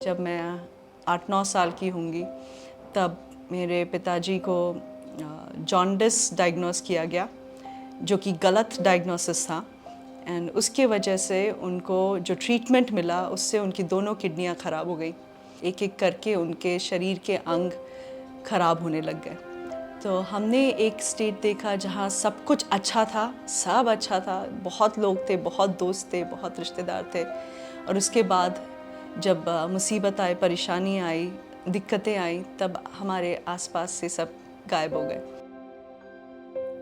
जब मैं 8-9 साल की होंगी तब मेरे पिताजी को जॉन्डिस डायग्नोस किया गया, जो कि गलत डायग्नोसिस था। एंड उसके वजह से उनको जो ट्रीटमेंट मिला उससे उनकी दोनों किडनियां ख़राब हो गई। एक एक करके उनके शरीर के अंग ख़राब होने लग गए। तो हमने एक स्टेट देखा जहाँ सब कुछ अच्छा था, सब अच्छा था, बहुत लोग थे, बहुत दोस्त थे, बहुत रिश्तेदार थे। और उसके बाद जब मुसीबत आई, परेशानी आई, दिक्कतें आई, तब हमारे आसपास से सब गायब हो गए।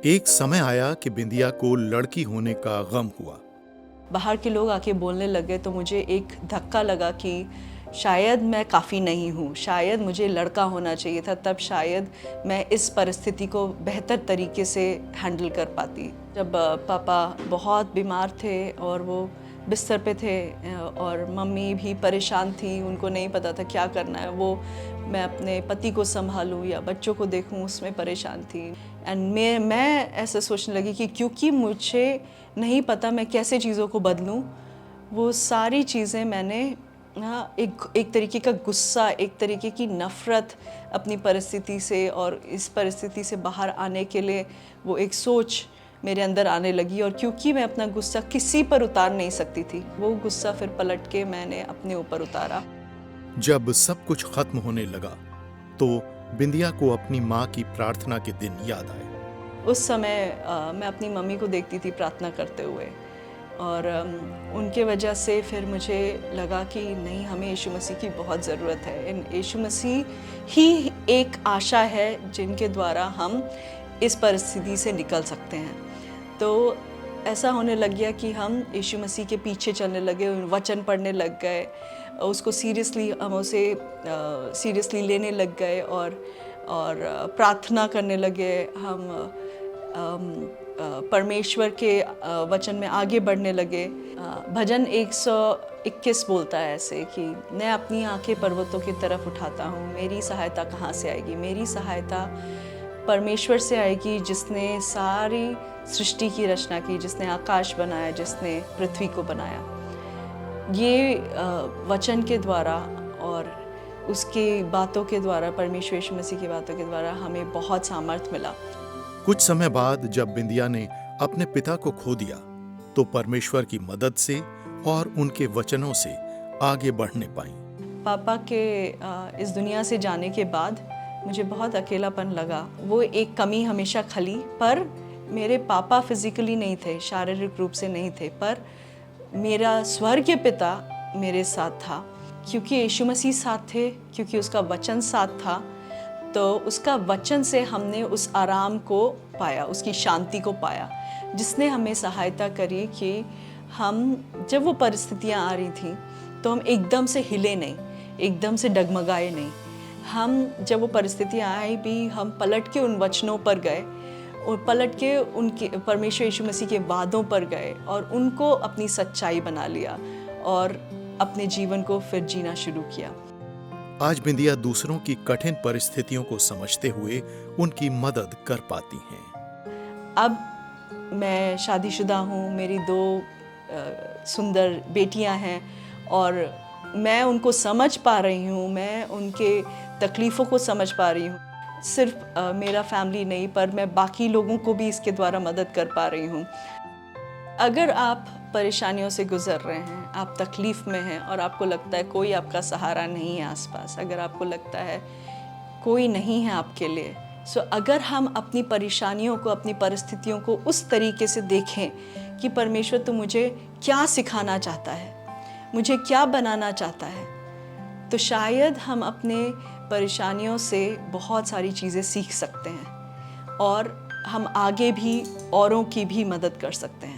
एक समय आया कि बिंदिया को लड़की होने का गम हुआ। बाहर के लोग आके बोलने लगे तो मुझे एक धक्का लगा कि शायद मैं काफ़ी नहीं हूँ, शायद मुझे लड़का होना चाहिए था, तब शायद मैं इस परिस्थिति को बेहतर तरीके से हैंडल कर पाती। जब पापा बहुत बीमार थे और वो बिस्तर पे थे और मम्मी भी परेशान थी, उनको नहीं पता था क्या करना है, वो मैं अपने पति को संभालूं या बच्चों को देखूं, उसमें परेशान थी। एंड मैं ऐसे सोचने लगी कि क्योंकि मुझे नहीं पता मैं कैसे चीज़ों को बदलूं, वो सारी चीज़ें मैंने एक तरीके का गुस्सा, एक तरीके की नफ़रत अपनी परिस्थिति से और इस परिस्थिति से बाहर आने के लिए वो एक सोच मेरे अंदर आने लगी। और क्योंकि मैं अपना गुस्सा किसी पर उतार नहीं सकती थी, वो गुस्सा फिर पलट के मैंने अपने ऊपर उतारा। जब सब कुछ खत्म होने लगा तो बिंदिया को अपनी माँ की प्रार्थना के दिन याद आए। उस समय मैं अपनी मम्मी को देखती थी प्रार्थना करते हुए, और उनके वजह से फिर मुझे लगा कि नहीं, हमें यीशु मसीह की बहुत ज़रूरत है। इन यीशु मसीह ही एक आशा है जिनके द्वारा हम इस परिस्थिति से निकल सकते हैं। तो ऐसा होने लग गया कि हम यीशु मसीह के पीछे चलने लगे, वचन पढ़ने लग गए, उसको सीरियसली हम उसे सीरियसली लेने लग गए और प्रार्थना करने लगे। हम परमेश्वर के वचन में आगे बढ़ने लगे। भजन 121 बोलता है ऐसे कि मैं अपनी आंखें पर्वतों की तरफ उठाता हूँ, मेरी सहायता कहाँ से आएगी? मेरी सहायता परमेश्वर से आएगी, जिसने सारी सृष्टि की रचना की, जिसने आकाश बनाया, जिसने पृथ्वी को बनाया। ये वचन के द्वारा और उसकी बातों के द्वारा, परमेश्वर यीशु मसीह की बातों के द्वारा हमें बहुत सामर्थ मिला। कुछ समय बाद जब बिंदिया ने अपने पिता को खो दिया तो परमेश्वर की मदद से और उनके वचनों से आगे बढ़ने पाई। पापा के इस दुनिया से जाने के बाद मुझे बहुत अकेलापन लगा। वो एक कमी हमेशा खली, पर मेरे पापा फिजिकली नहीं थे, शारीरिक रूप से नहीं थे, पर मेरा स्वर्गीय पिता मेरे साथ था। क्योंकि यीशु मसीह साथ थे, क्योंकि उसका वचन साथ था, तो उसका वचन से हमने उस आराम को पाया, उसकी शांति को पाया, जिसने हमें सहायता करी कि हम जब वो परिस्थितियाँ आ रही थी तो हम एकदम से हिले नहीं, एकदम से डगमगाए नहीं। हम जब वो परिस्थितियाँ आई भी, हम पलट के उन वचनों पर गए और पलट के उनके परमेश्वर यीशु मसीह के वादों पर गए और उनको अपनी सच्चाई बना लिया और अपने जीवन को फिर जीना शुरू किया। आज बिंदिया दूसरों की कठिन परिस्थितियों को समझते हुए उनकी मदद कर पाती हैं। अब मैं शादीशुदा हूँ, मेरी 2 सुंदर बेटियाँ हैं और मैं उनको समझ पा रही हूँ, मैं उनके तकलीफ़ों को समझ पा रही हूँ। सिर्फ मेरा फैमिली नहीं, पर मैं बाकी लोगों को भी इसके द्वारा मदद कर पा रही हूँ। अगर आप परेशानियों से गुजर रहे हैं, आप तकलीफ़ में हैं और आपको लगता है कोई आपका सहारा नहीं है आसपास, अगर आपको लगता है कोई नहीं है आपके लिए, सो अगर हम अपनी परेशानियों को, अपनी परिस्थितियों को उस तरीके से देखें कि परमेश्वर तो मुझे क्या सिखाना चाहता है, मुझे क्या बनाना चाहता है, तो शायद हम अपने परेशानियों से बहुत सारी चीज़ें सीख सकते हैं और हम आगे भी औरों की भी मदद कर सकते हैं।